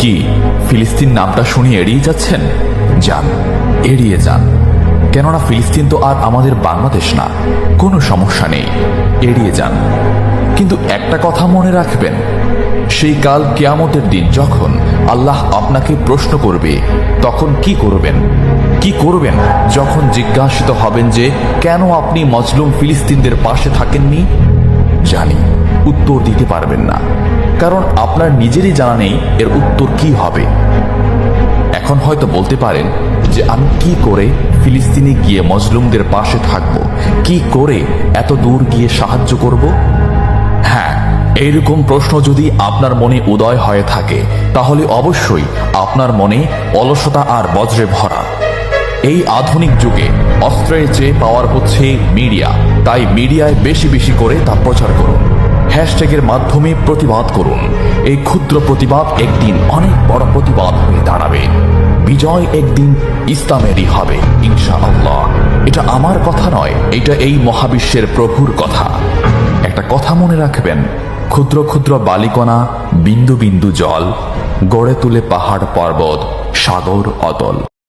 কি ফিলিস্তিন নামটা শুনে এড়িয়ে যাচ্ছেন? যান, এড়িয়ে যান। কেননা ফিলিস্তিন তো আর আমাদের বাংলাদেশ না। কোনো সমস্যা নেই, এড়িয়ে যান। কিন্তু একটা কথা মনে রাখবেন, সেই কাল কিয়ামতের দিন যখন আল্লাহ আপনাকে প্রশ্ন করবে, তখন কি করবেন? কি করবেন যখন জিজ্ঞাসিত হবেন যে কেন আপনি মজলুম ফিলিস্তিনদের পাশে থাকেননি? জানি উত্তর দিতে পারবেন না, কারণ আপনার নিজেরই জানা নেই এর উত্তর কি হবে। এখন হয়তো বলতে পারেন যে আমি কি করে ফিলিস্তিনে গিয়ে মজলুমদের পাশে থাকব, কি করে এত দূর গিয়ে সাহায্য করব? হ্যাঁ, এইরকম প্রশ্ন যদি আপনার মনে উদয় হয়ে থাকে, তাহলে অবশ্যই আপনার মনে অলসতা আর বজ্রে ভরা। এই আধুনিক যুগে অস্ত্রের চেয়ে পাওয়ার হচ্ছে মিডিয়া, তাই মিডিয়ায় বেশি বেশি করে তা প্রচার করুন। হ্যাশট্যাগের মাধ্যমে প্রতিবাদ করুন। এই ক্ষুদ্র প্রতিবাদ একদিন অনেক বড় প্রতিবাদ হয়ে দাঁড়াবে। বিজয় একদিন ইসলামেরই হবে ইনশাআল্লাহ। এটা আমার কথা নয়, এটা এই মহাবিশ্বের প্রভুর কথা। একটা কথা মনে রাখবেন, ক্ষুদ্র ক্ষুদ্র বালিকণা, বিন্দু বিন্দু জল গড়ে তুলে পাহাড় পর্বত, সাগর অতল।